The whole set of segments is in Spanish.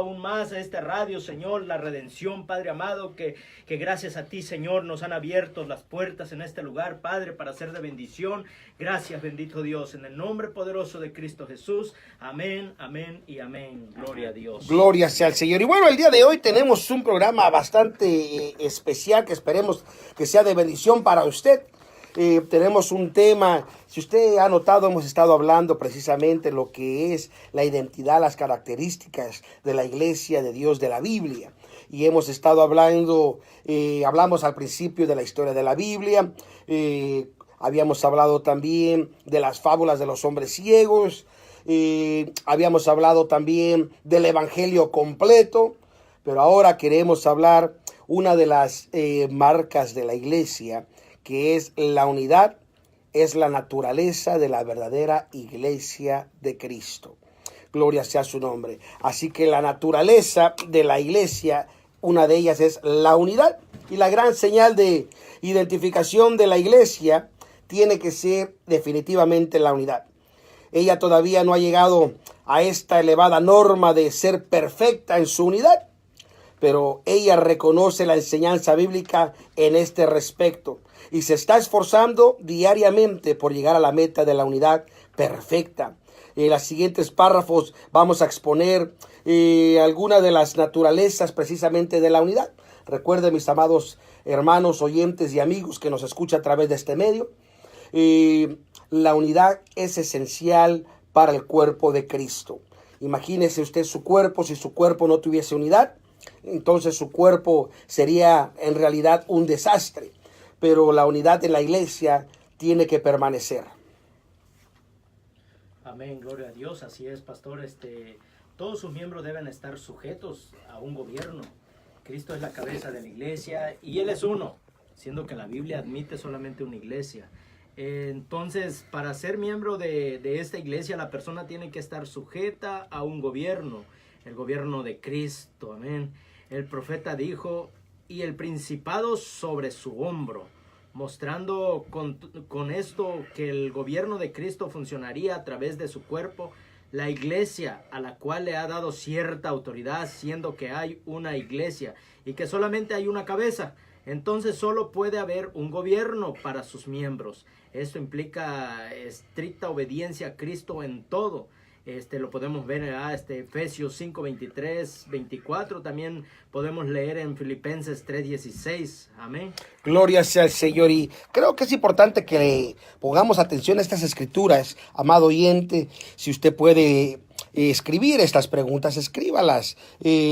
aún más a esta radio, Señor, la redención, Padre amado, que gracias a ti, Señor, nos han abierto las puertas en este lugar, Padre, para ser de bendición. Gracias, bendito Dios, en el nombre poderoso de Cristo Jesús. Amén, amén y amén. Gloria a Dios. Gloria sea al Señor. Y bueno, el día de hoy tenemos un programa bastante especial que esperemos que sea de bendición para usted. Tenemos un tema, si usted ha notado, hemos estado hablando precisamente lo que es la identidad, las características de la iglesia de Dios de la Biblia. Y hemos estado hablando, hablamos al principio de la historia de la Biblia, habíamos hablado también de las fábulas de los hombres ciegos, habíamos hablado también del evangelio completo, pero ahora queremos hablar una de las marcas de la iglesia, que es la unidad, es la naturaleza de la verdadera iglesia de Cristo. Gloria sea su nombre. Así que la naturaleza de la iglesia, una de ellas es la unidad. Y la gran señal de identificación de la iglesia tiene que ser definitivamente la unidad. Ella todavía no ha llegado a esta elevada norma de ser perfecta en su unidad, pero ella reconoce la enseñanza bíblica en este respecto y se está esforzando diariamente por llegar a la meta de la unidad perfecta. En los siguientes párrafos vamos a exponer algunas de las naturalezas precisamente de la unidad. Recuerden, mis amados hermanos, oyentes y amigos que nos escuchan a través de este medio, la unidad es esencial para el cuerpo de Cristo. Imagínese usted su cuerpo, si su cuerpo no tuviese unidad, entonces su cuerpo sería en realidad un desastre. Pero la unidad de la iglesia tiene que permanecer. Amén, gloria a Dios, así es, pastor. Todos sus miembros deben estar sujetos a un gobierno. Cristo es la cabeza de la iglesia y Él es uno, siendo que la Biblia admite solamente una iglesia. Entonces, para ser miembro de esta iglesia, la persona tiene que estar sujeta a un gobierno, el gobierno de Cristo, amén. El profeta dijo, y el principado sobre su hombro, mostrando con esto que el gobierno de Cristo funcionaría a través de su cuerpo, la iglesia a la cual le ha dado cierta autoridad, siendo que hay una iglesia y que solamente hay una cabeza. Entonces solo puede haber un gobierno para sus miembros. Esto implica estricta obediencia a Cristo en todo. Lo podemos ver en Efesios 5, 23, 24. También podemos leer en Filipenses 3, 16. Amén. Gloria sea al Señor. Y creo que es importante que pongamos atención a estas escrituras, amado oyente. Si usted puede escribir estas preguntas, escríbalas.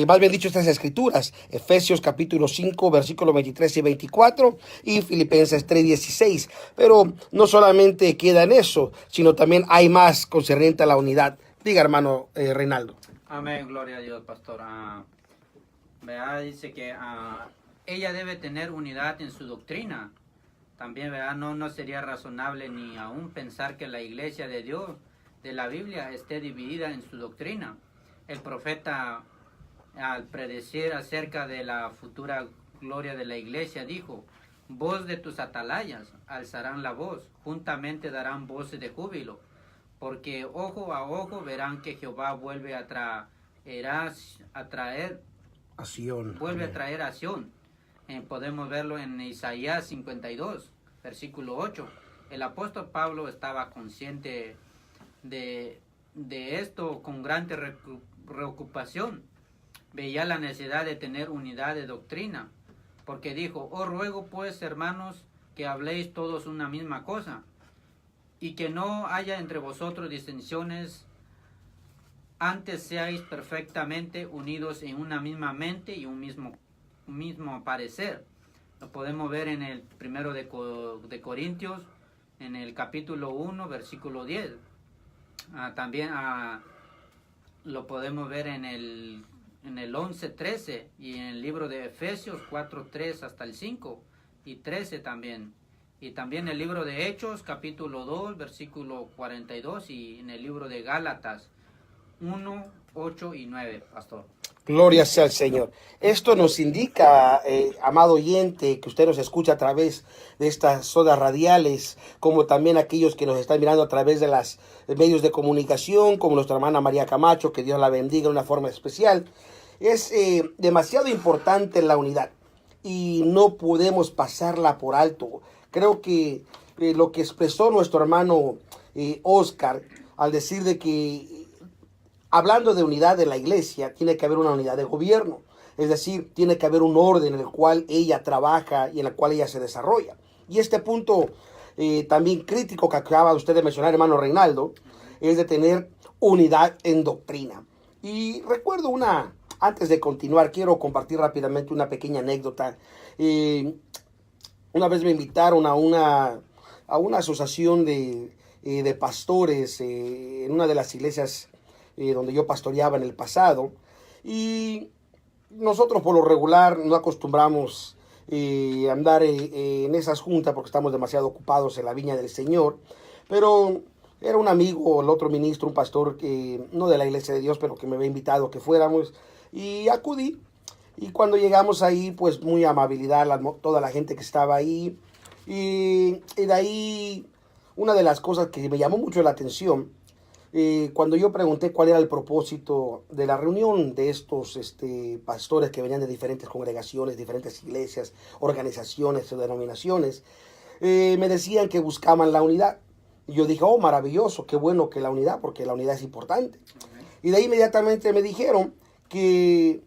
Más bien dicho, estas escrituras. Efesios capítulo 5, versículos 23 y 24. Y Filipenses 3, 16. Pero no solamente queda en eso, sino también hay más concerniente a la unidad. Diga, hermano Reinaldo. Amén, gloria a Dios, pastor. ¿Verdad? Dice que ella debe tener unidad en su doctrina. También, ¿verdad? No sería razonable ni aún pensar que la iglesia de Dios, de la Biblia, esté dividida en su doctrina. El profeta, al predecir acerca de la futura gloria de la iglesia, dijo, voz de tus atalayas alzarán la voz, juntamente darán voces de júbilo. Porque ojo a ojo verán que Jehová vuelve a traer a Sion. Vuelve a traer a Sion. Podemos verlo en Isaías 52, versículo 8. El apóstol Pablo estaba consciente de esto con gran preocupación. Veía la necesidad de tener unidad de doctrina. Porque dijo, os ruego pues, hermanos, que habléis todos una misma cosa, y que no haya entre vosotros disensiones, antes seáis perfectamente unidos en una misma mente y un mismo parecer. Lo podemos ver en el primero de Corintios, en el capítulo 1, versículo 10. También lo podemos ver en el 11, 13 y en el libro de Efesios 4, 3 hasta el 5 y 13 también. Y también el libro de Hechos, capítulo 2, versículo 42, y en el libro de Gálatas 1, 8 y 9, pastor. Gloria sea al Señor. Esto nos indica, amado oyente, que usted nos escucha a través de estas ondas radiales, como también aquellos que nos están mirando a través de los medios de comunicación, como nuestra hermana María Camacho, que Dios la bendiga de una forma especial. Es demasiado importante la unidad y no podemos pasarla por alto. Creo que lo que expresó nuestro hermano Oscar al decir de que hablando de unidad de la iglesia, tiene que haber una unidad de gobierno. Es decir, tiene que haber un orden en el cual ella trabaja y en el cual ella se desarrolla. Y este punto también crítico que acaba usted de mencionar, hermano Reinaldo, es de tener unidad en doctrina. Y recuerdo antes de continuar, quiero compartir rápidamente una pequeña anécdota. Una vez me invitaron a una asociación de pastores en una de las iglesias donde yo pastoreaba en el pasado. Y nosotros por lo regular no acostumbramos andar en esas juntas porque estamos demasiado ocupados en la viña del Señor. Pero era un amigo, el otro ministro, un pastor que no de la iglesia de Dios, pero que me había invitado a que fuéramos. Y acudí. Y cuando llegamos ahí, pues muy amabilidad, toda la gente que estaba ahí. Y de ahí, una de las cosas que me llamó mucho la atención, cuando yo pregunté cuál era el propósito de la reunión de estos pastores que venían de diferentes congregaciones, diferentes iglesias, organizaciones o denominaciones, me decían que buscaban la unidad. Y yo dije, oh, maravilloso, qué bueno que la unidad, porque la unidad es importante. Y de ahí inmediatamente me dijeron que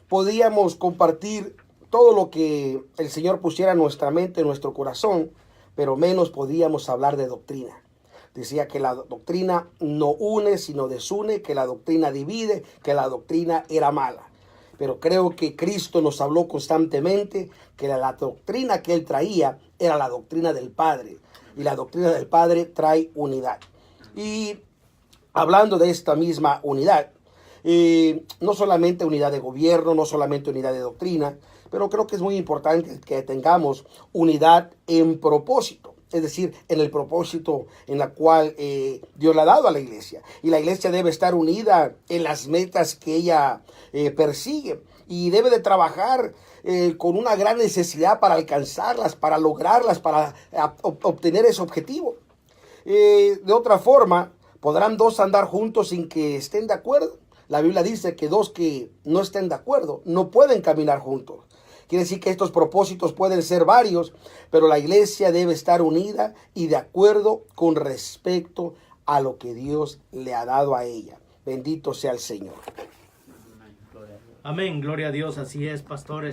podíamos compartir todo lo que el Señor pusiera en nuestra mente, en nuestro corazón, pero menos podíamos hablar de doctrina. Decía que la doctrina no une, sino desune, que la doctrina divide, que la doctrina era mala. Pero creo que Cristo nos habló constantemente que la doctrina que Él traía era la doctrina del Padre. Y la doctrina del Padre trae unidad. Y hablando de esta misma unidad, no solamente unidad de gobierno, no solamente unidad de doctrina, pero creo que es muy importante que tengamos unidad en propósito. Es decir, en el propósito en la cual Dios le ha dado a la iglesia. Y la iglesia debe estar unida en las metas que ella persigue. Y debe de trabajar con una gran necesidad para alcanzarlas, para lograrlas, para obtener ese objetivo. De otra forma, ¿podrán dos andar juntos sin que estén de acuerdo? La Biblia dice que dos que no estén de acuerdo no pueden caminar juntos. Quiere decir que estos propósitos pueden ser varios, pero la iglesia debe estar unida y de acuerdo con respecto a lo que Dios le ha dado a ella. Bendito sea el Señor. Amén, gloria a Dios, así es, pastor.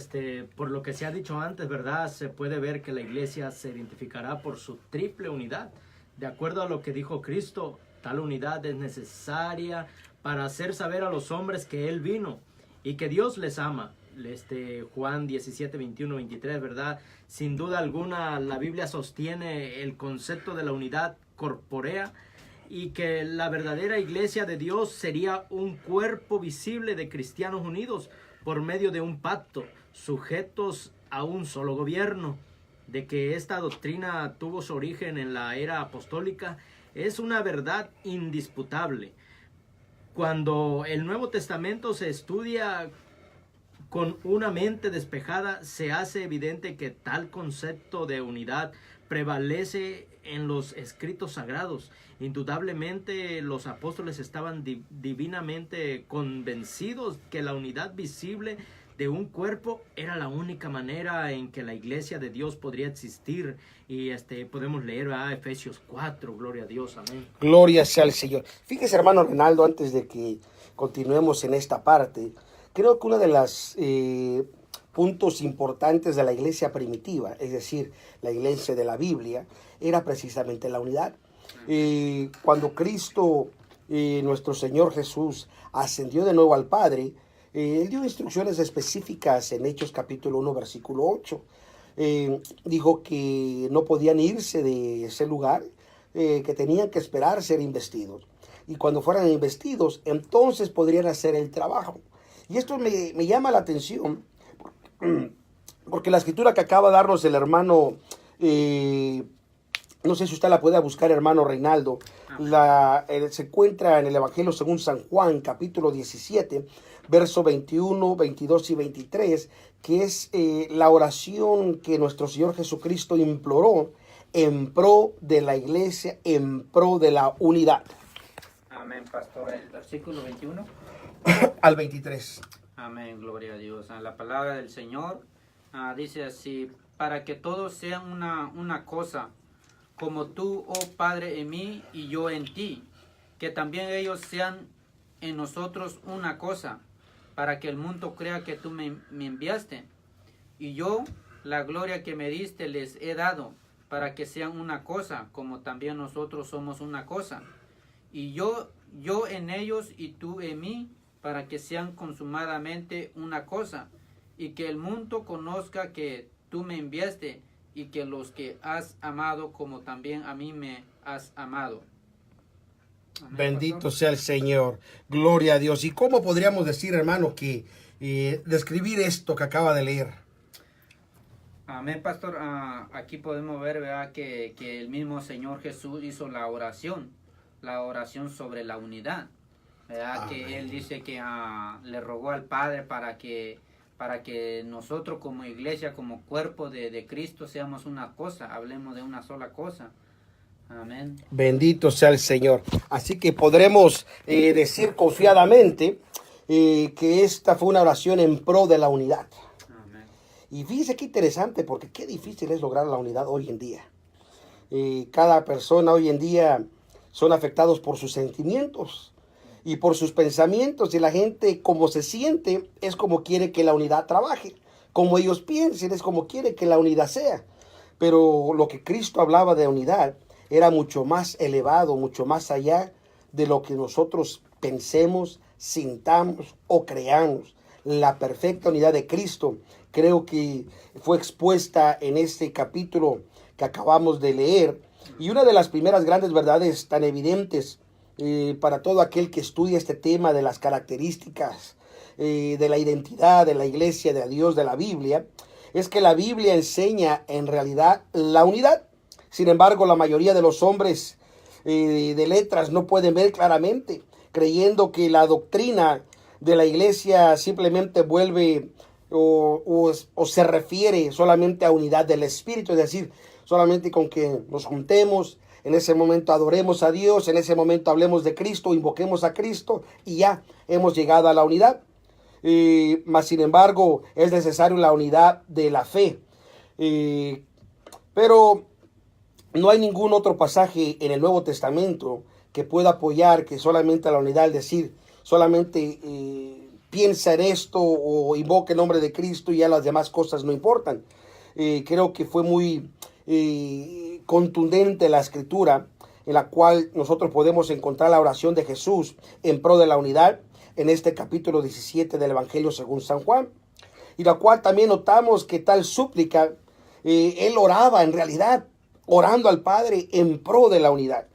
Por lo que se ha dicho antes, ¿verdad? Se puede ver que la iglesia se identificará por su triple unidad. De acuerdo a lo que dijo Cristo, tal unidad es necesaria para hacer saber a los hombres que Él vino y que Dios les ama. Juan 17, 21, 23, ¿verdad? Sin duda alguna la Biblia sostiene el concepto de la unidad corpórea y que la verdadera iglesia de Dios sería un cuerpo visible de cristianos unidos por medio de un pacto, sujetos a un solo gobierno. De que esta doctrina tuvo su origen en la era apostólica es una verdad indisputable. Cuando el Nuevo Testamento se estudia con una mente despejada, se hace evidente que tal concepto de unidad prevalece en los escritos sagrados. Indudablemente los apóstoles estaban divinamente convencidos que la unidad visible de un cuerpo era la única manera en que la iglesia de Dios podría existir. Y podemos leer a Efesios 4, gloria a Dios, amén. Gloria sea al Señor. Fíjese, hermano Reinaldo, antes de que continuemos en esta parte, creo que uno de los puntos importantes de la iglesia primitiva, es decir, la iglesia de la Biblia, era precisamente la unidad. Cuando Cristo, nuestro Señor Jesús, ascendió de nuevo al Padre, Él dio instrucciones específicas en Hechos capítulo 1, versículo 8. Dijo que no podían irse de ese lugar, que tenían que esperar ser investidos. Y cuando fueran investidos, entonces podrían hacer el trabajo. Y esto me llama la atención, porque la escritura que acaba de darnos el hermano, no sé si usted la puede buscar, hermano Reinaldo, se encuentra en el Evangelio según San Juan, capítulo 17, verso 21, 22 y 23, que es la oración que nuestro Señor Jesucristo imploró en pro de la iglesia, en pro de la unidad. Amén, pastor. El versículo 21. Al 23. Amén, gloria a Dios. La palabra del Señor dice así: para que todos sean una cosa, como tú, oh Padre, en mí y yo en ti, que también ellos sean en nosotros una cosa, para que el mundo crea que tú me enviaste. Y yo, la gloria que me diste, les he dado, para que sean una cosa, como también nosotros somos una cosa. Y yo en ellos y tú en mí, para que sean consumadamente una cosa, y que el mundo conozca que tú me enviaste, y que los que has amado como también a mí me has amado. Amén, Bendito pastor. sea el Señor. Gloria a Dios. ¿Y cómo podríamos decir, hermano, que describir esto que acaba de leer? Amén, pastor. Aquí podemos ver, ¿verdad?, que el mismo Señor Jesús hizo la oración sobre la unidad, ¿verdad? Amén. Que Él dice que le rogó al Padre para que nosotros como iglesia, como cuerpo de Cristo, seamos una cosa, hablemos de una sola cosa. Amén. Bendito sea el Señor. Así que podremos decir confiadamente que esta fue una oración en pro de la unidad. Amén. Y fíjese qué interesante, porque qué difícil es lograr la unidad hoy en día. Cada persona hoy en día son afectados por sus sentimientos y por sus pensamientos, y la gente como se siente es como quiere que la unidad trabaje, como ellos piensen es como quiere que la unidad sea. Pero lo que Cristo hablaba de unidad era mucho más elevado, mucho más allá de lo que nosotros pensemos, sintamos o creamos. La perfecta unidad de Cristo creo que fue expuesta en este capítulo que acabamos de leer, y una de las primeras grandes verdades tan evidentes para todo aquel que estudia este tema de las características de la identidad de la iglesia, de Dios, de la Biblia, es que la Biblia enseña en realidad la unidad. Sin embargo, la mayoría de los hombres de letras no pueden ver claramente, creyendo que la doctrina de la iglesia simplemente vuelve o se refiere solamente a unidad del Espíritu, es decir, solamente con que nos juntemos, en ese momento adoremos a Dios, en ese momento hablemos de Cristo, invoquemos a Cristo y ya hemos llegado a la unidad. Mas sin embargo es necesario la unidad de la fe. Pero no hay ningún otro pasaje en el Nuevo Testamento que pueda apoyar que solamente la unidad, es decir, solamente piensa en esto o invoca el nombre de Cristo y ya las demás cosas no importan. Creo que fue muy contundente la escritura, en la cual nosotros podemos encontrar la oración de Jesús en pro de la unidad en este capítulo 17 del Evangelio según San Juan, y la cual también notamos que tal súplica, él oraba en realidad, orando al Padre en pro de la unidad.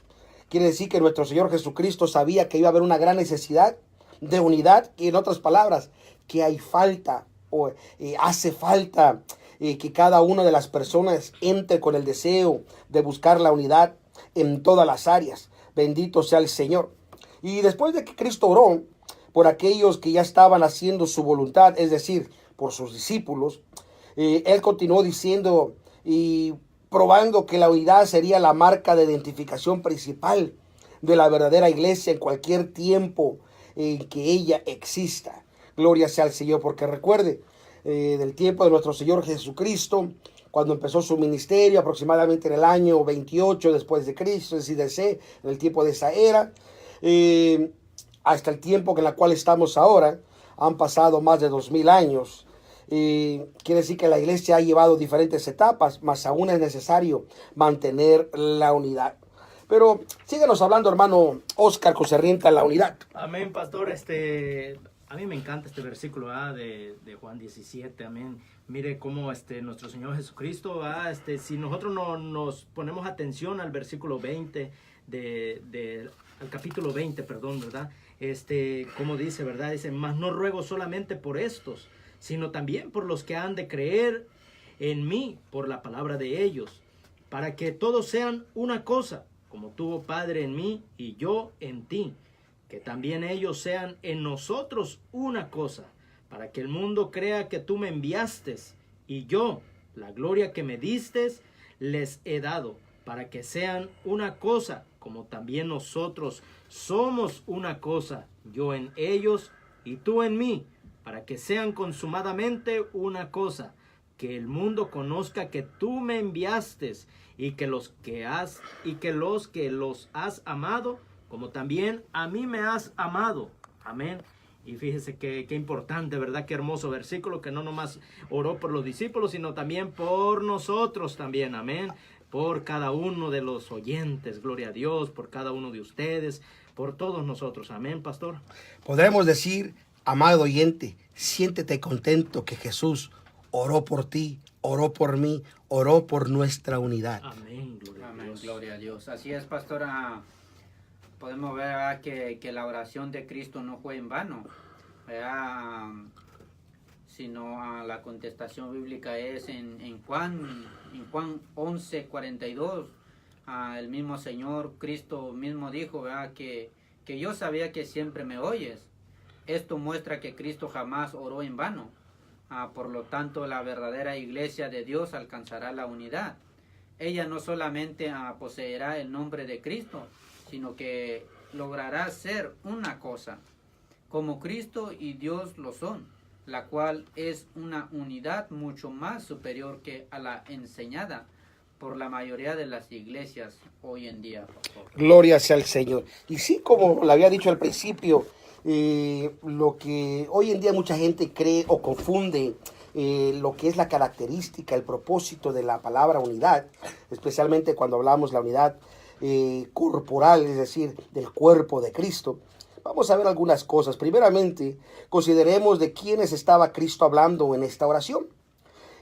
Quiere decir que nuestro Señor Jesucristo sabía que iba a haber una gran necesidad de unidad, y en otras palabras, que hay falta o hace falta que cada una de las personas entre con el deseo de buscar la unidad en todas las áreas. Bendito sea el Señor. Y después de que Cristo oró por aquellos que ya estaban haciendo su voluntad, es decir, por sus discípulos, él continuó diciendo y probando que la unidad sería la marca de identificación principal de la verdadera iglesia en cualquier tiempo en que ella exista. Gloria sea al Señor, porque recuerde, del tiempo de nuestro Señor Jesucristo, cuando empezó su ministerio, aproximadamente en el año 28 después de Cristo, es decir, en el tiempo de esa era, hasta el tiempo en el cual estamos ahora, han pasado más de 2000 años. Quiere decir que la iglesia ha llevado diferentes etapas, mas aún es necesario mantener la unidad. Pero síganos hablando, hermano Oscar, concerniente a la unidad. Amén, pastor. A mí me encanta este versículo de Juan 17, amén. Mire cómo nuestro Señor Jesucristo, si nosotros no nos ponemos atención al versículo 20, al capítulo 20, perdón, ¿verdad? Como dice, ¿verdad? Dice, mas no ruego solamente por estos, sino también por los que han de creer en mí por la palabra de ellos, para que todos sean una cosa, como tú, oh Padre, en mí y yo en ti, que también ellos sean en nosotros una cosa, para que el mundo crea que tú me enviaste, y yo, la gloria que me diste, les he dado, para que sean una cosa, como también nosotros somos una cosa, yo en ellos y tú en mí, para que sean consumadamente una cosa, que el mundo conozca que tú me enviaste y que los que los has amado, como también a mí me has amado. Amén. Y fíjese qué importante, ¿verdad? Qué hermoso versículo, que no nomás oró por los discípulos, sino también por nosotros también. Amén. Por cada uno de los oyentes, gloria a Dios, por cada uno de ustedes, por todos nosotros. Amén, pastor. Podremos decir, amado oyente, siéntete contento que Jesús oró por ti, oró por mí, oró por nuestra unidad. Amén, gloria a Dios. Gloria a Dios. Así es, pastor. Podemos ver, ¿verdad?, que la oración de Cristo no fue en vano, ¿verdad? Sino la contestación bíblica es en Juan 11:42. El mismo Señor Cristo mismo dijo, ¿verdad?, que yo sabía que siempre me oyes. Esto muestra que Cristo jamás oró en vano. Por lo tanto, la verdadera iglesia de Dios alcanzará la unidad. Ella no solamente poseerá el nombre de Cristo, sino que logrará ser una cosa, como Cristo y Dios lo son, la cual es una unidad mucho más superior que a la enseñada por la mayoría de las iglesias hoy en día. Gloria sea al Señor. Y sí, como le había dicho al principio, lo que hoy en día mucha gente cree o confunde lo que es la característica, el propósito de la palabra unidad, especialmente cuando hablamos la unidad corporal, es decir, del cuerpo de Cristo. Vamos a ver algunas cosas. Primeramente, consideremos de quiénes estaba Cristo hablando en esta oración.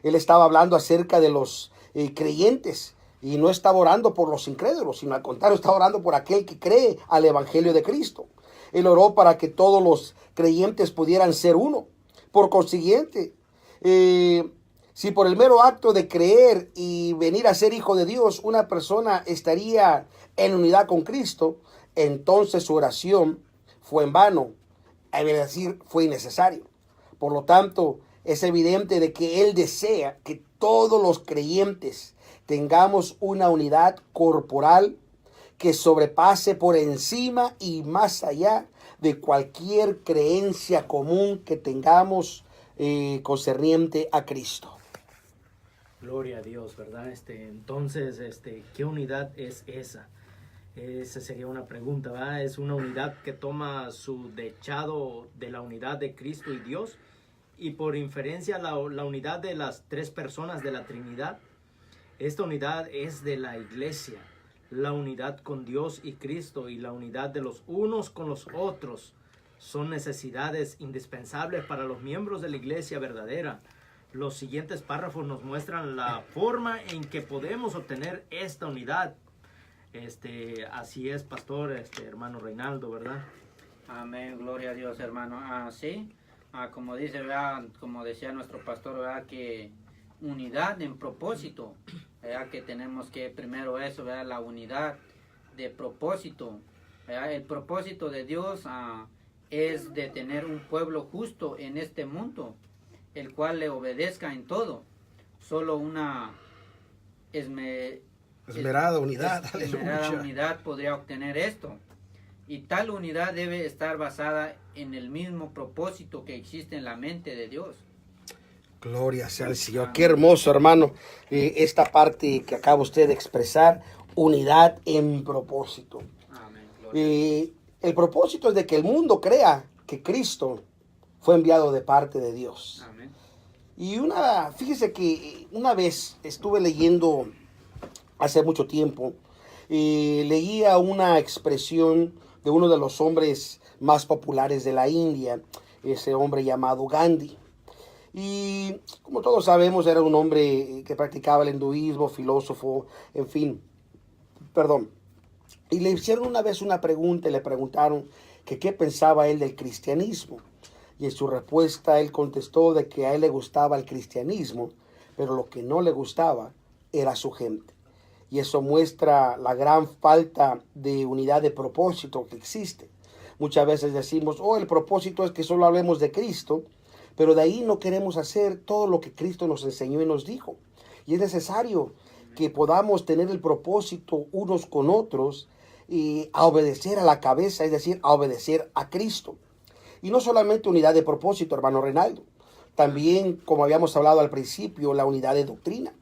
Él estaba hablando acerca de los creyentes y no estaba orando por los incrédulos, sino al contrario, estaba orando por aquel que cree al Evangelio de Cristo. Él oró para que todos los creyentes pudieran ser uno. Por consiguiente, si por el mero acto de creer y venir a ser hijo de Dios, una persona estaría en unidad con Cristo, entonces su oración fue en vano, es decir, fue innecesario. Por lo tanto, es evidente de que Él desea que todos los creyentes tengamos una unidad corporal que sobrepase por encima y más allá de cualquier creencia común que tengamos concerniente a Cristo. Gloria a Dios, ¿verdad? Entonces, ¿qué unidad es esa? Esa sería una pregunta, ¿verdad? Es una unidad que toma su dechado de la unidad de Cristo y Dios, y por inferencia la unidad de las tres personas de la Trinidad. Esta unidad es de la iglesia, la unidad con Dios y Cristo y la unidad de los unos con los otros son necesidades indispensables para los miembros de la iglesia verdadera. Los siguientes párrafos nos muestran la forma en que podemos obtener esta unidad. Así es, pastor, hermano Reinaldo, ¿verdad? Amén, gloria a Dios, hermano. Sí, como dice, ¿verdad?, como decía nuestro pastor, ¿verdad?, que unidad en propósito, ¿verdad?, que tenemos que primero eso, ¿verdad?, la unidad de propósito, ¿verdad? El propósito de Dios es de tener un pueblo justo en este mundo, el cual le obedezca en todo. Solo una esmerada unidad, unidad podría obtener esto. Y tal unidad debe estar basada en el mismo propósito que existe en la mente de Dios. Gloria sea al Señor. Amén. Qué hermoso, hermano, esta parte que acaba usted de expresar, unidad en propósito. Amén. El propósito es de que el mundo crea que Cristo fue enviado de parte de Dios. Amén. Y fíjese que una vez estuve leyendo hace mucho tiempo, leía una expresión de uno de los hombres más populares de la India, ese hombre llamado Gandhi. Y como todos sabemos, era un hombre que practicaba el hinduismo, filósofo, en fin, Y le hicieron una vez una pregunta y le preguntaron que qué pensaba él del cristianismo. Y en su respuesta él contestó de que a él le gustaba el cristianismo, pero lo que no le gustaba era su gente. Y eso muestra la gran falta de unidad de propósito que existe. Muchas veces decimos, el propósito es que solo hablemos de Cristo, pero de ahí no queremos hacer todo lo que Cristo nos enseñó y nos dijo. Y es necesario que podamos tener el propósito unos con otros y a obedecer a la cabeza, es decir, a obedecer a Cristo. Y no solamente unidad de propósito, hermano Reinaldo, también, como habíamos hablado al principio, la unidad de doctrina.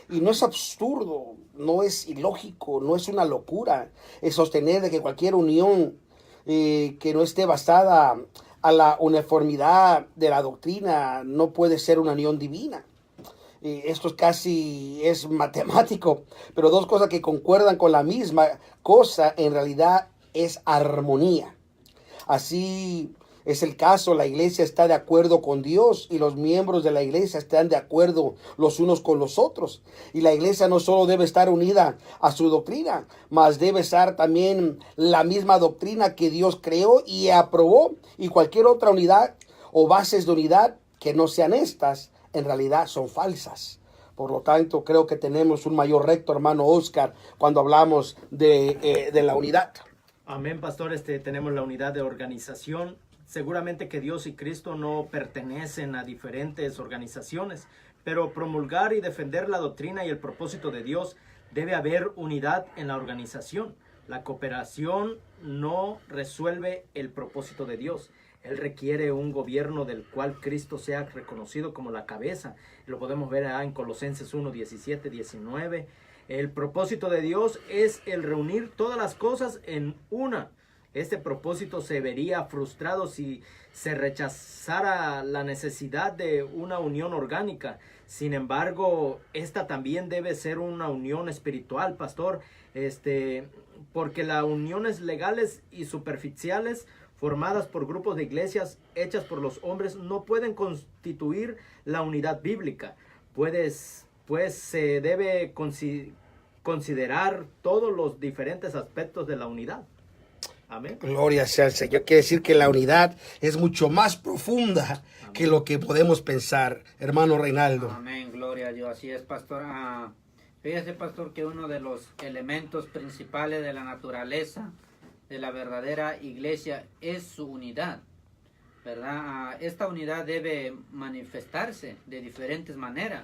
Y no es absurdo, no es ilógico, no es una locura es sostener de que cualquier unión que no esté basada a la uniformidad de la doctrina no puede ser una unión divina. Esto es casi matemático, pero dos cosas que concuerdan con la misma cosa en realidad es armonía. Así es el caso, la iglesia está de acuerdo con Dios y los miembros de la iglesia están de acuerdo los unos con los otros. Y la iglesia no solo debe estar unida a su doctrina, mas debe estar también la misma doctrina que Dios creó y aprobó. Y cualquier otra unidad o bases de unidad que no sean estas, en realidad son falsas. Por lo tanto, creo que tenemos un mayor recto, hermano Oscar, cuando hablamos de la unidad. Amén, pastor. Tenemos la unidad de organización. Seguramente que Dios y Cristo no pertenecen a diferentes organizaciones, pero promulgar y defender la doctrina y el propósito de Dios debe haber unidad en la organización. La cooperación no resuelve el propósito de Dios. Él requiere un gobierno del cual Cristo sea reconocido como la cabeza. Lo podemos ver en Colosenses 1, 17, 19. El propósito de Dios es el reunir todas las cosas en una. Este propósito se vería frustrado si se rechazara la necesidad de una unión orgánica. Sin embargo, esta también debe ser una unión espiritual, pastor, porque las uniones legales y superficiales formadas por grupos de iglesias hechas por los hombres no pueden constituir la unidad bíblica. Pues se debe considerar todos los diferentes aspectos de la unidad. Amén. Gloria sea al Señor. Quiere decir que la unidad es mucho más profunda que lo que podemos pensar, hermano Reinaldo. Amén, gloria a Dios. Así es, pastor. Fíjese, pastor, que uno de los elementos principales de la naturaleza de la verdadera iglesia es su unidad, ¿verdad? Esta unidad debe manifestarse de diferentes maneras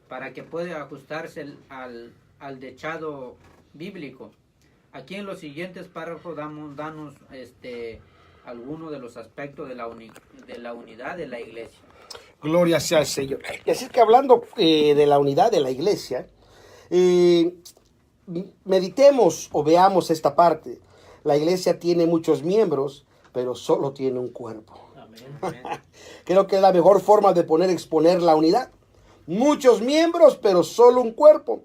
para que pueda ajustarse al dechado bíblico. Aquí en los siguientes párrafos danos algunos de los aspectos de la unidad de la iglesia. Gloria sea al Señor. Y así que hablando de la unidad de la iglesia, meditemos o veamos esta parte. La iglesia tiene muchos miembros, pero solo tiene un cuerpo. Amén. Creo que es la mejor forma de exponer la unidad. Muchos miembros, pero solo un cuerpo.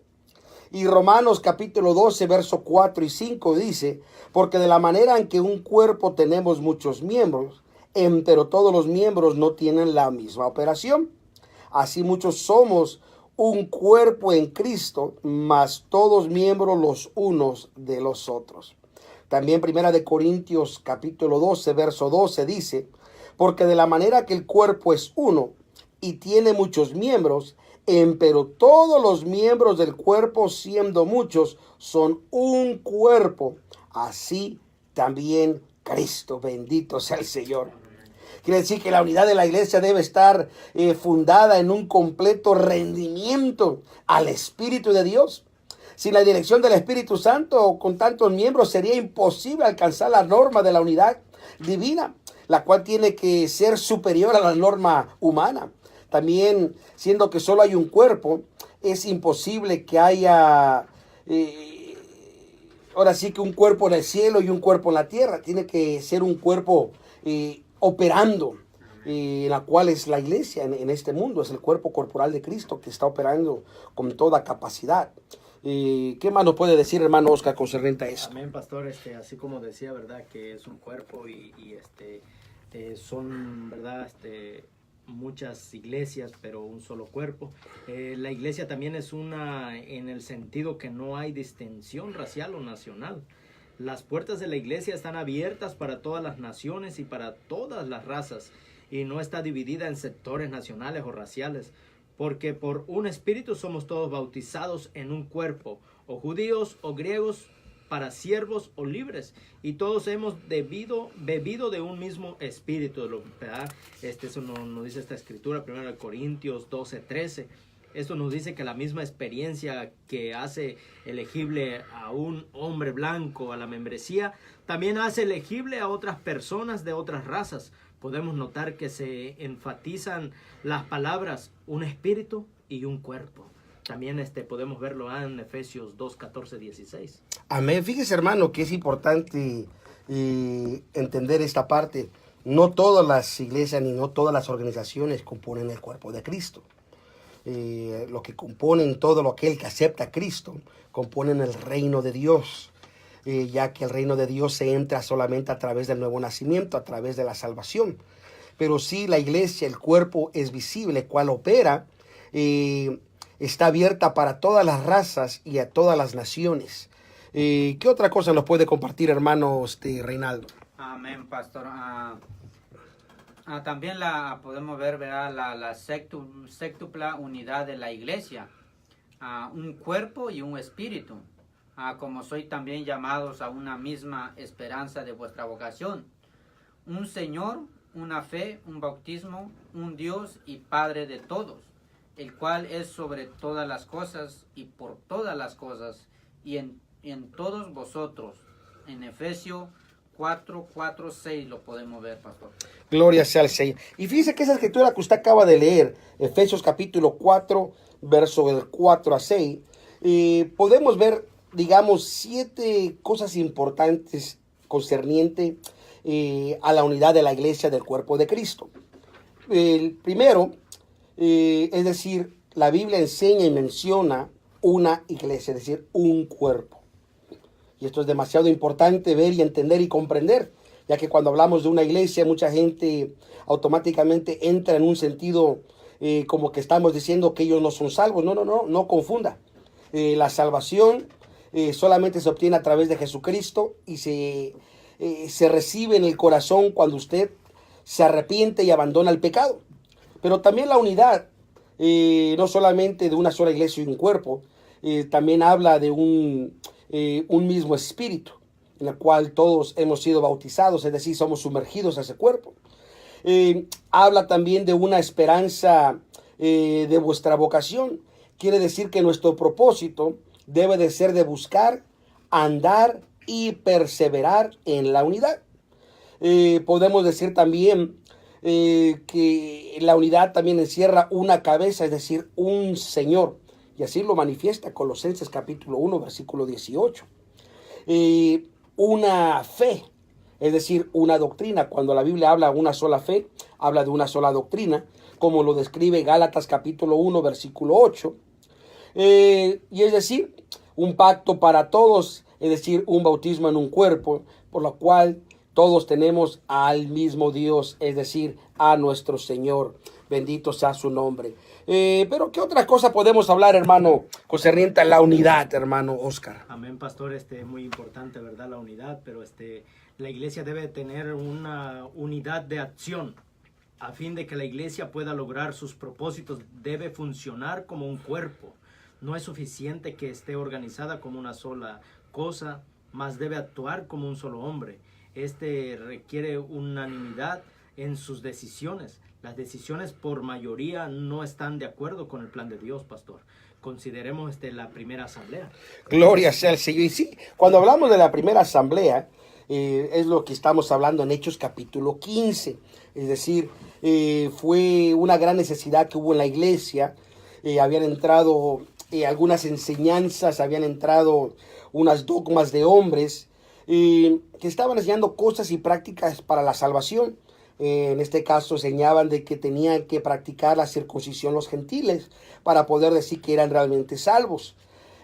Y Romanos capítulo 12, verso 4 y 5 dice, porque de la manera en que un cuerpo tenemos muchos miembros, pero todos los miembros no tienen la misma operación. Así muchos somos un cuerpo en Cristo, mas todos miembros los unos de los otros. También Primera de Corintios capítulo 12, verso 12 dice, porque de la manera que el cuerpo es uno y tiene muchos miembros, pero todos los miembros del cuerpo, siendo muchos, son un cuerpo. Así también Cristo, bendito sea el Señor. Quiere decir que la unidad de la iglesia debe estar fundada en un completo rendimiento al Espíritu de Dios. Sin la dirección del Espíritu Santo, con tantos miembros, sería imposible alcanzar la norma de la unidad divina, la cual tiene que ser superior a la norma humana. También, siendo que solo hay un cuerpo, es imposible que haya, ahora sí que un cuerpo en el cielo y un cuerpo en la tierra. Tiene que ser un cuerpo operando, la cual es la iglesia en este mundo. Es el cuerpo corporal de Cristo que está operando con toda capacidad. ¿Qué más nos puede decir, hermano Oscar, concerniente a eso? Amén, pastor. Así como decía, ¿verdad? Que es un cuerpo y son, ¿verdad? Muchas iglesias, pero un solo cuerpo. La iglesia también es una en el sentido que no hay distinción racial o nacional. Las puertas de la iglesia están abiertas para todas las naciones y para todas las razas, y no está dividida en sectores nacionales o raciales, porque por un espíritu somos todos bautizados en un cuerpo, o judíos o griegos, para siervos o libres, y todos hemos bebido de un mismo espíritu, ¿verdad? Eso nos dice esta escritura, 1 Corintios 12, 13. Esto nos dice que la misma experiencia que hace elegible a un hombre blanco a la membresía, también hace elegible a otras personas de otras razas, podemos notar que se enfatizan las palabras un espíritu y un cuerpo. También podemos verlo en Efesios 2, 14, 16. Amén. Fíjese, hermano, que es importante entender esta parte. No todas las iglesias ni no todas las organizaciones componen el cuerpo de Cristo. Lo que componen todo lo aquel que acepta a Cristo, componen el reino de Dios, ya que el reino de Dios se entra solamente a través del nuevo nacimiento, a través de la salvación. Pero sí, la iglesia, el cuerpo es visible, cual opera, está abierta para todas las razas y a todas las naciones. ¿Qué otra cosa nos puede compartir, hermano Reinaldo? Amén, pastor. También podemos ver, ¿verdad?, la sextupla unidad de la iglesia. Un cuerpo y un espíritu. Como sois también llamados a una misma esperanza de vuestra vocación. Un Señor, una fe, un bautismo, un Dios y Padre de todos, el cual es sobre todas las cosas y por todas las cosas y en todos vosotros. En Efesios 4, 6 lo podemos ver, pastor. Gloria sea al Señor. Y fíjese que esa escritura que usted acaba de leer, Efesios capítulo 4, verso del 4 a 6, podemos ver, digamos, 7 cosas importantes concerniente a la unidad de la iglesia del cuerpo de Cristo. El primero, es decir, la Biblia enseña y menciona una iglesia, es decir, un cuerpo. Y esto es demasiado importante ver y entender y comprender, ya que cuando hablamos de una iglesia, mucha gente automáticamente entra en un sentido como que estamos diciendo que ellos no son salvos. No confunda. La salvación solamente se obtiene a través de Jesucristo y se recibe en el corazón cuando usted se arrepiente y abandona el pecado. Pero también la unidad, no solamente de una sola iglesia y un cuerpo, también habla de un mismo espíritu, en el cual todos hemos sido bautizados, es decir, somos sumergidos a ese cuerpo. Habla también de una esperanza de vuestra vocación. Quiere decir que nuestro propósito debe de ser de buscar, andar y perseverar en la unidad. Podemos decir también que la unidad también encierra una cabeza, es decir, un Señor. Y así lo manifiesta Colosenses capítulo 1, versículo 18. Una fe, es decir, una doctrina. Cuando la Biblia habla de una sola fe, habla de una sola doctrina, como lo describe Gálatas capítulo 1, versículo 8. Y es decir, un pacto para todos, es decir, un bautismo en un cuerpo, por lo cual todos tenemos al mismo Dios, es decir, a nuestro Señor. Bendito sea su nombre. Pero ¿qué otra cosa podemos hablar, hermano, concerniente a la unidad, hermano Oscar? Amén, pastor. Muy importante, ¿verdad? La unidad, pero la iglesia debe tener una unidad de acción. A fin de que la iglesia pueda lograr sus propósitos, debe funcionar como un cuerpo. No es suficiente que esté organizada como una sola cosa, mas debe actuar como un solo hombre. Requiere unanimidad en sus decisiones. Las decisiones por mayoría no están de acuerdo con el plan de Dios, pastor. Consideremos la primera asamblea. Gloria sea al Señor. Y sí, cuando hablamos de la primera asamblea, es lo que estamos hablando en Hechos capítulo 15. Es decir, fue una gran necesidad que hubo en la iglesia. Habían entrado algunas enseñanzas, habían entrado unas dogmas de hombres que estaban enseñando cosas y prácticas para la salvación. En este caso enseñaban de que tenían que practicar la circuncisión los gentiles para poder decir que eran realmente salvos.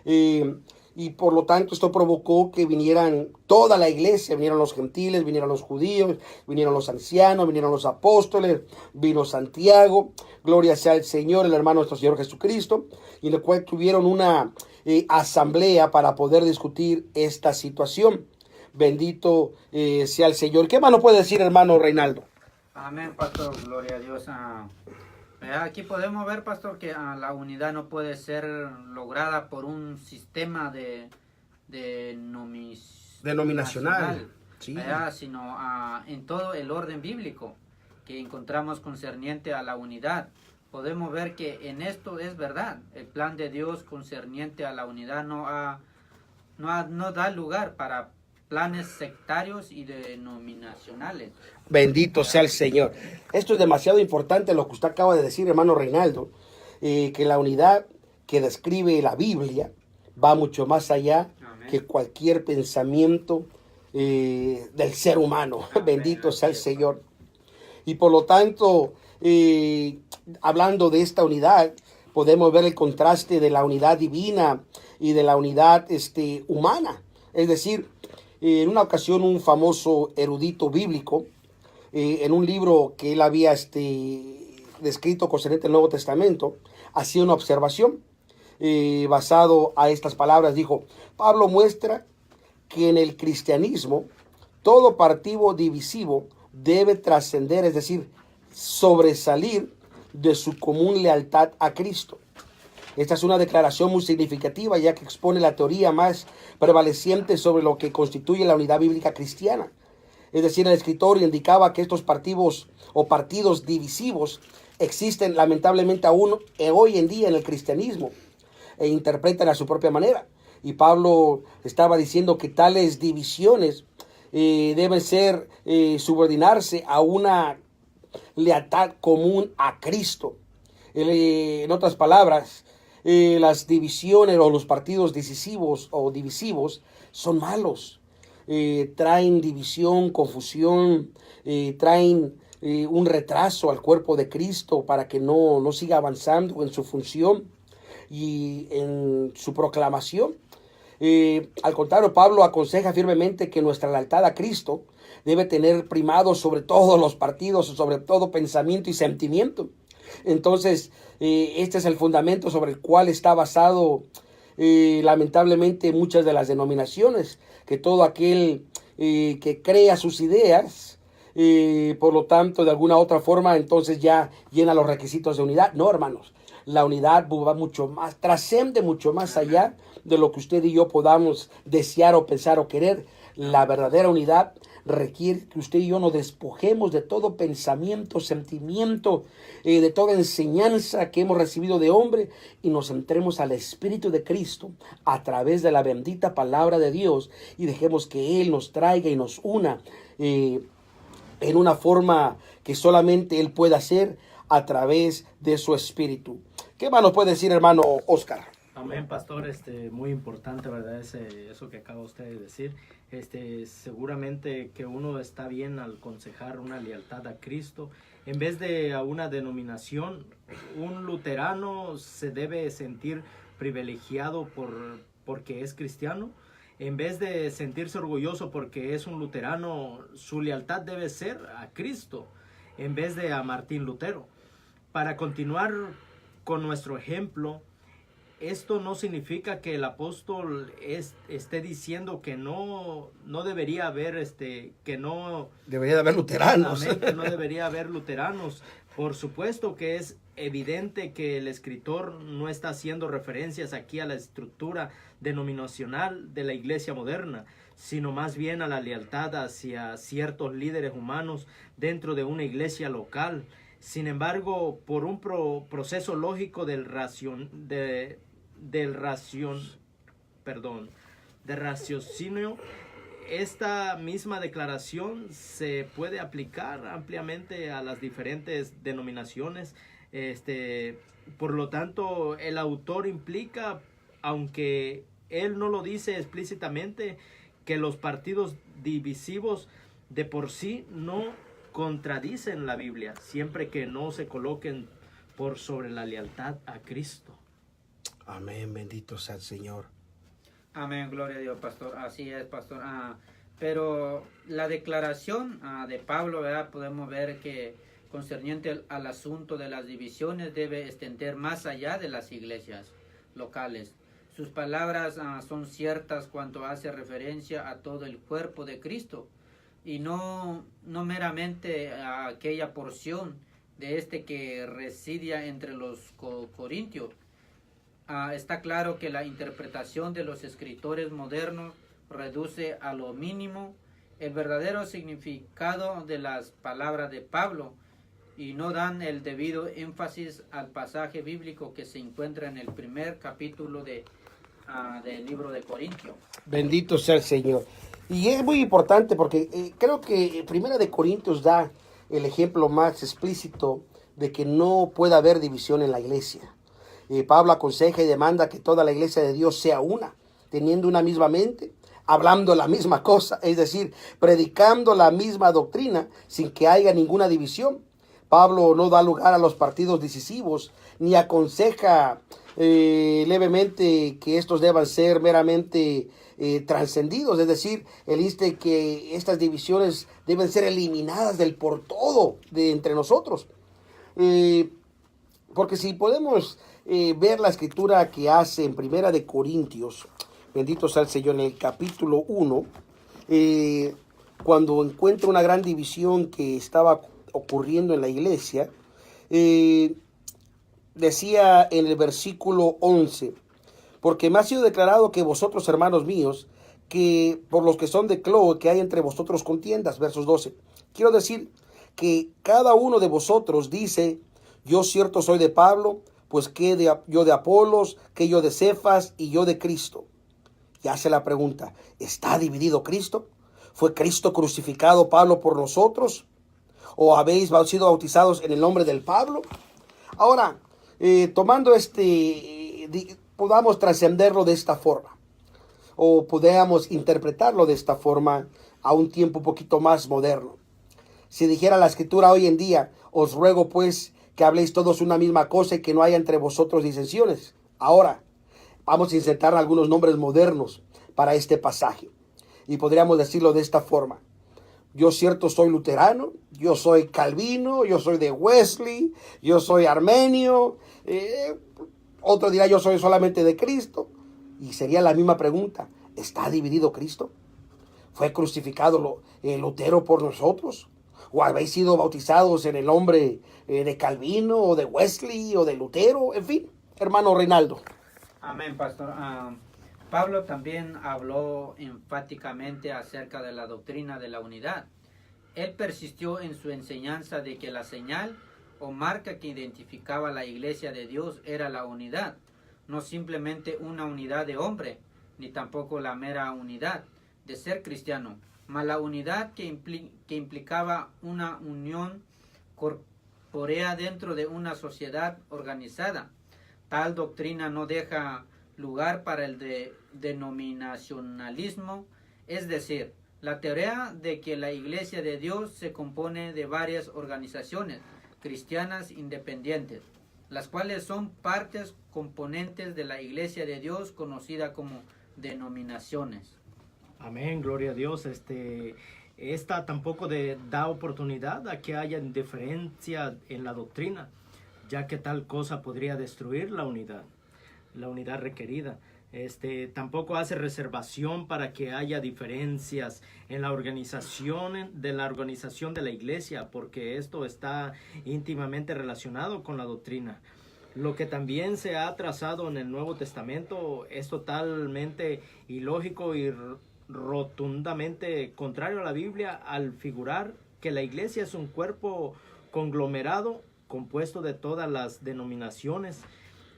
Y por lo tanto esto provocó que vinieran toda la iglesia, vinieron los gentiles, vinieron los judíos, vinieron los ancianos, vinieron los apóstoles, vino Santiago, gloria sea al Señor, el hermano nuestro Señor Jesucristo, y en el cual tuvieron una asamblea para poder discutir esta situación. Bendito sea el Señor. ¿Qué más nos puede decir, hermano Reinaldo? Amén, pastor, gloria a Dios. Aquí podemos ver, pastor, que la unidad no puede ser lograda por un sistema denominacional, sí, sino en todo el orden bíblico que encontramos concerniente a la unidad. Podemos ver que en esto es verdad. El plan de Dios concerniente a la unidad no da lugar para planes sectarios y denominacionales. Bendito sea el Señor. Esto es demasiado importante lo que usted acaba de decir, hermano Reinaldo, que la unidad que describe la Biblia va mucho más allá Amén. que cualquier pensamiento del ser humano. Amén. Bendito sea el Así es, Señor. Y por lo tanto, hablando de esta unidad, podemos ver el contraste de la unidad divina y de la unidad humana. Es decir, en una ocasión un famoso erudito bíblico, en un libro que él había descrito concerniente al Nuevo Testamento, hacía una observación basado a estas palabras. Dijo: Pablo muestra que en el cristianismo todo partido divisivo debe trascender, es decir, sobresalir de su común lealtad a Cristo. Esta es una declaración muy significativa, ya que expone la teoría más prevaleciente sobre lo que constituye la unidad bíblica cristiana. Es decir, el escritor indicaba que estos partidos o partidos divisivos existen lamentablemente aún hoy en día en el cristianismo e interpretan a su propia manera. Y Pablo estaba diciendo que tales divisiones deben ser subordinarse a una lealtad común a Cristo. En otras palabras, las divisiones o los partidos decisivos o divisivos son malos. Traen división, confusión, traen un retraso al cuerpo de Cristo para que no siga avanzando en su función y en su proclamación. Al contrario, Pablo aconseja firmemente que nuestra lealtad a Cristo debe tener primado sobre todos los partidos, sobre todo pensamiento y sentimiento. Entonces, este es el fundamento sobre el cual está basado lamentablemente muchas de las denominaciones, que todo aquel que crea sus ideas, por lo tanto, de alguna otra forma, entonces ya llena los requisitos de unidad. No, hermanos, la unidad va mucho más, trasciende mucho más allá de lo que usted y yo podamos desear o pensar o querer. La verdadera unidad requiere que usted y yo nos despojemos de todo pensamiento, sentimiento, de toda enseñanza que hemos recibido de hombre y nos centremos al Espíritu de Cristo a través de la bendita palabra de Dios y dejemos que Él nos traiga y nos una en una forma que solamente Él puede hacer a través de su Espíritu. ¿Qué más nos puede decir, hermano Oscar? Amén, pastor. Muy importante, ¿verdad? Eso que acaba usted de decir. Seguramente que uno está bien al aconsejar una lealtad a Cristo. En vez de a una denominación, un luterano se debe sentir privilegiado porque es cristiano. En vez de sentirse orgulloso porque es un luterano, su lealtad debe ser a Cristo, en vez de a Martín Lutero. Para continuar con nuestro ejemplo, esto no significa que el apóstol esté diciendo que no debería haber que no debería de haber luteranos. Amén, que no debería haber luteranos. Por supuesto que es evidente que el escritor no está haciendo referencias aquí a la estructura denominacional de la iglesia moderna, sino más bien a la lealtad hacia ciertos líderes humanos dentro de una iglesia local. Sin embargo, por un proceso lógico de raciocinio, esta misma declaración se puede aplicar ampliamente a las diferentes denominaciones. Por lo tanto, el autor implica, aunque él no lo dice explícitamente, que los partidos divisivos de por sí no contradicen la Biblia, siempre que no se coloquen por sobre la lealtad a Cristo. Amén, bendito sea el Señor. Amén, gloria a Dios, pastor. Así es, pastor. Pero la declaración de Pablo, ¿verdad? Podemos ver que concerniente al asunto de las divisiones debe extender más allá de las iglesias locales. Sus palabras son ciertas cuando hace referencia a todo el cuerpo de Cristo y no meramente a aquella porción de que residía entre los corintios. Está claro que la interpretación de los escritores modernos reduce a lo mínimo el verdadero significado de las palabras de Pablo y no dan el debido énfasis al pasaje bíblico que se encuentra en el primer capítulo de del libro de Corintios. Bendito sea el Señor. Y es muy importante porque creo que Primera de Corintios da el ejemplo más explícito de que no puede haber división en la iglesia. Pablo aconseja y demanda que toda la iglesia de Dios sea una, teniendo una misma mente, hablando la misma cosa, es decir, predicando la misma doctrina sin que haya ninguna división. Pablo no da lugar a los partidos decisivos, ni aconseja levemente que estos deban ser meramente trascendidos, es decir, él dice que estas divisiones deben ser eliminadas del por todo de entre nosotros. Porque si podemos ver la escritura que hace en Primera de Corintios, bendito sea el Señor, en el capítulo 1, cuando encuentra una gran división que estaba ocurriendo en la iglesia, decía en el versículo 11, porque me ha sido declarado que vosotros, hermanos míos, que por los que son de Cloe, que hay entre vosotros contiendas, versos 12. Quiero decir que cada uno de vosotros dice, yo cierto soy de Pablo, pues yo de Apolos, que yo de Cefas y yo de Cristo. Y hace la pregunta, ¿está dividido Cristo? ¿Fue Cristo crucificado, Pablo, por nosotros? ¿O habéis sido bautizados en el nombre del Pablo? Ahora, tomando podamos trascenderlo de esta forma, o podamos interpretarlo de esta forma a un tiempo un poquito más moderno. Si dijera la escritura hoy en día, os ruego pues que habléis todos una misma cosa y que no haya entre vosotros disensiones. Ahora, vamos a insertar algunos nombres modernos para este pasaje. Y podríamos decirlo de esta forma. Yo cierto soy luterano, yo soy calvino, yo soy de Wesley, yo soy armenio, otro dirá yo soy solamente de Cristo. Y sería la misma pregunta, ¿está dividido Cristo? ¿Fue crucificado Lutero por nosotros? ¿O habéis sido bautizados en el nombre de Calvino o de Wesley o de Lutero? En fin, hermano Reinaldo. Amén, pastor. Pablo también habló enfáticamente acerca de la doctrina de la unidad. Él persistió en su enseñanza de que la señal o marca que identificaba a la iglesia de Dios era la unidad, no simplemente una unidad de hombre, ni tampoco la mera unidad de ser cristiano, mas la unidad que implicaba una unión corpórea dentro de una sociedad organizada. Tal doctrina no deja lugar para el denominacionalismo, es decir, la teoría de que la Iglesia de Dios se compone de varias organizaciones cristianas independientes, las cuales son partes componentes de la Iglesia de Dios conocida como denominaciones. Amén, gloria a Dios. Esta tampoco da oportunidad a que haya diferencia en la doctrina, ya que tal cosa podría destruir la unidad requerida. Tampoco hace reservación para que haya diferencias en la organización de la iglesia, porque esto está íntimamente relacionado con la doctrina. Lo que también se ha trazado en el Nuevo Testamento es totalmente ilógico y rotundamente contrario a la Biblia al figurar que la iglesia es un cuerpo conglomerado compuesto de todas las denominaciones,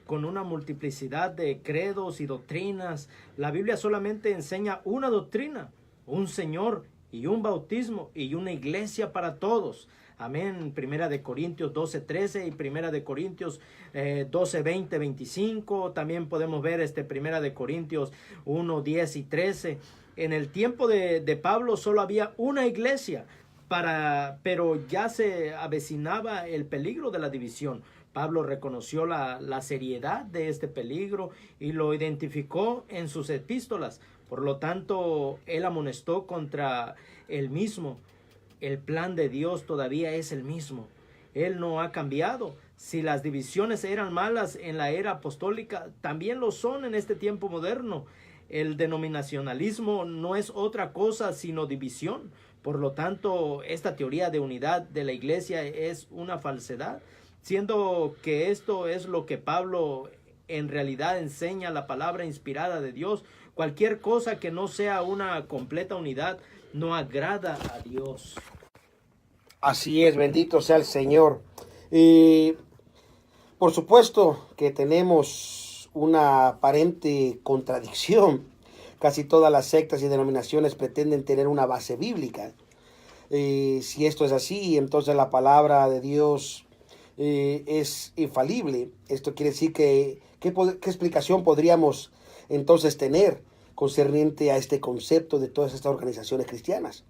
con una multiplicidad de credos y doctrinas. La Biblia solamente enseña una doctrina, un Señor y un bautismo y una iglesia para todos. Amén. Primera de Corintios 12:13 y Primera de Corintios 12:20, 25. También podemos ver Primera de Corintios 1:10 y 13. En el tiempo de Pablo solo había una iglesia, pero ya se avecinaba el peligro de la división. Pablo reconoció la seriedad de este peligro y lo identificó en sus epístolas. Por lo tanto, él amonestó contra el mismo. El plan de Dios todavía es el mismo. Él no ha cambiado. Si las divisiones eran malas en la era apostólica, también lo son en este tiempo moderno. El denominacionalismo no es otra cosa sino división. Por lo tanto, esta teoría de unidad de la iglesia es una falsedad, siendo que esto es lo que Pablo en realidad enseña, la palabra inspirada de Dios. Cualquier cosa que no sea una completa unidad no agrada a Dios. Así es, bendito sea el Señor. Por supuesto que tenemos vemos una aparente contradicción. Casi todas las sectas y denominaciones pretenden tener una base bíblica. Si esto es así, entonces la palabra de Dios es infalible. Esto quiere decir que ¿qué explicación podríamos entonces tener concerniente a este concepto de todas estas organizaciones cristianas?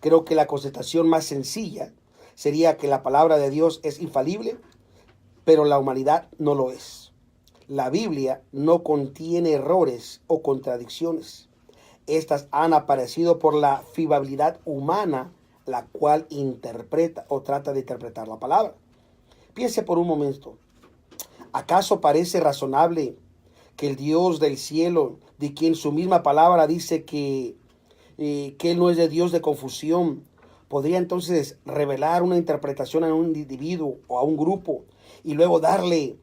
Creo que la constatación más sencilla sería que la palabra de Dios es infalible, pero la humanidad no lo es. La Biblia no contiene errores o contradicciones. Estas han aparecido por la fiabilidad humana, la cual interpreta o trata de interpretar la palabra. Piense por un momento. ¿Acaso parece razonable que el Dios del cielo, de quien su misma palabra dice que Él no es de Dios de confusión, podría entonces revelar una interpretación a un individuo o a un grupo y luego darle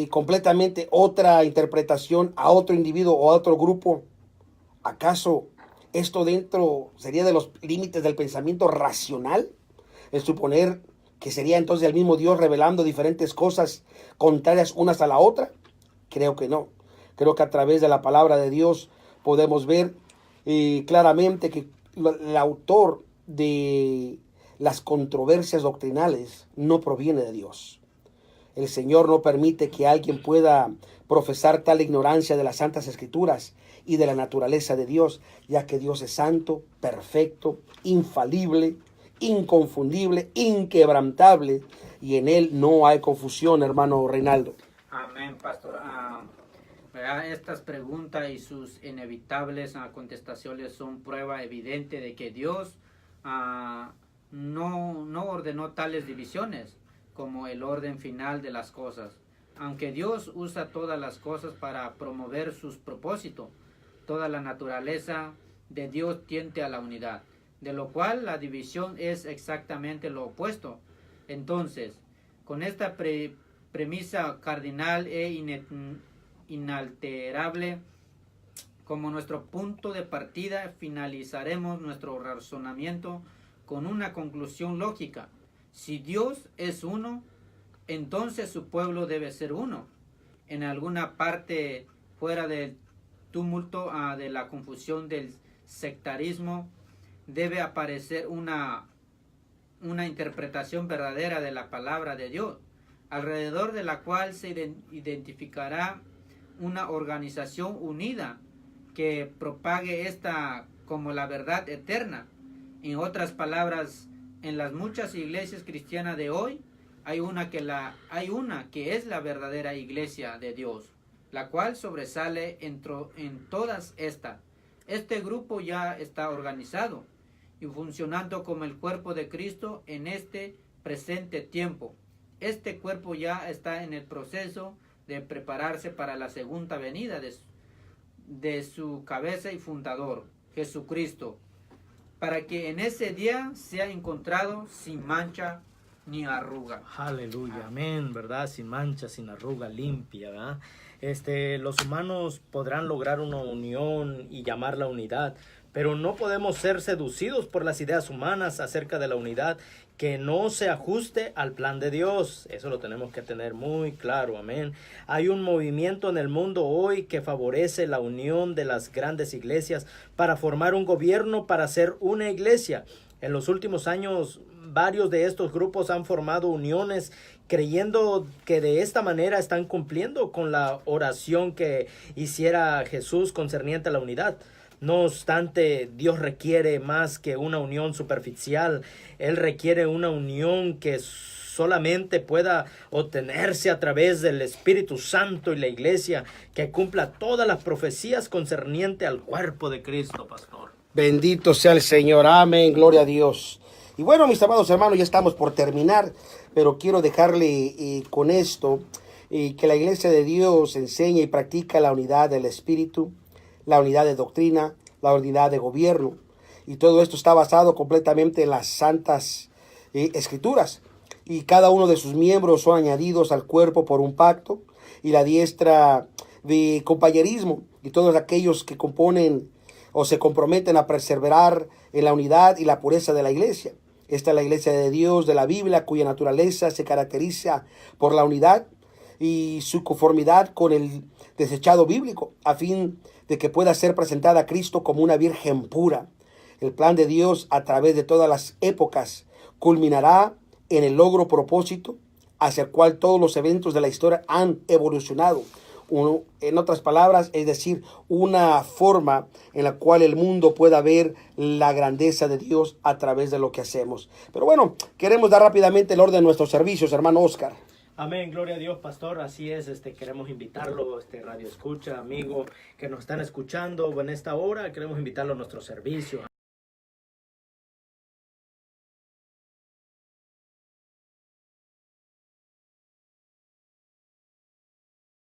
completamente otra interpretación a otro individuo o a otro grupo? ¿Acaso esto dentro sería de los límites del pensamiento racional? El suponer que sería entonces el mismo Dios revelando diferentes cosas contrarias unas a la otra. Creo que no. Creo que a través de la palabra de Dios podemos ver claramente que el autor de las controversias doctrinales no proviene de Dios. El Señor no permite que alguien pueda profesar tal ignorancia de las Santas Escrituras y de la naturaleza de Dios, ya que Dios es santo, perfecto, infalible, inconfundible, inquebrantable, y en Él no hay confusión, hermano Reinaldo. Amén, pastor. Estas preguntas y sus inevitables contestaciones son prueba evidente de que Dios no ordenó tales divisiones como el orden final de las cosas. Aunque Dios usa todas las cosas para promover sus propósitos, toda la naturaleza de Dios tiende a la unidad, de lo cual la división es exactamente lo opuesto. Entonces, con esta premisa cardinal e inalterable como nuestro punto de partida, finalizaremos nuestro razonamiento con una conclusión lógica. Si Dios es uno, entonces su pueblo debe ser uno. En alguna parte fuera del tumulto de la confusión del sectarismo, debe aparecer una interpretación verdadera de la palabra de Dios, alrededor de la cual se identificará una organización unida que propague esta como la verdad eterna. En otras palabras, en las muchas iglesias cristianas de hoy hay una que es la verdadera iglesia de Dios, la cual sobresale en todas estas. Este grupo ya está organizado y funcionando como el cuerpo de Cristo en este presente tiempo. Este cuerpo ya está en el proceso de prepararse para la segunda venida de su cabeza y fundador, Jesucristo, para que en ese día sea encontrado sin mancha ni arruga. Aleluya, amén, ¿verdad? Sin mancha, sin arruga, limpia, ¿verdad? Los humanos podrán lograr una unión y llamarla unidad, pero no podemos ser seducidos por las ideas humanas acerca de la unidad que no se ajuste al plan de Dios. Eso lo tenemos que tener muy claro, amén. Hay un movimiento en el mundo hoy que favorece la unión de las grandes iglesias para formar un gobierno, para ser una iglesia. En los últimos años, varios de estos grupos han formado uniones creyendo que de esta manera están cumpliendo con la oración que hiciera Jesús concerniente a la unidad. No obstante, Dios requiere más que una unión superficial. Él requiere una unión que solamente pueda obtenerse a través del Espíritu Santo y la iglesia, que cumpla todas las profecías concerniente al cuerpo de Cristo, pastor. Bendito sea el Señor, amén, gloria a Dios. Y bueno, mis amados hermanos, ya estamos por terminar, pero quiero dejarle con esto, que la iglesia de Dios enseña y practica la unidad del Espíritu, la unidad de doctrina, la unidad de gobierno. Y todo esto está basado completamente en las santas escrituras. Y cada uno de sus miembros son añadidos al cuerpo por un pacto y la diestra de compañerismo. Y todos aquellos que componen o se comprometen a perseverar en la unidad y la pureza de la iglesia. Esta es la iglesia de Dios de la Biblia, cuya naturaleza se caracteriza por la unidad y su conformidad con el desechado bíblico, a fin de que pueda ser presentada a Cristo como una virgen pura. El plan de Dios a través de todas las épocas culminará en el logro propósito hacia el cual todos los eventos de la historia han evolucionado. En otras palabras, es decir, una forma en la cual el mundo pueda ver la grandeza de Dios a través de lo que hacemos. Pero bueno, queremos dar rápidamente el orden de nuestros servicios, hermano Oscar. Amén, gloria a Dios, pastor. Así es, queremos invitarlo, radio escucha, amigo, que nos están escuchando en esta hora. Queremos invitarlo a nuestro servicio.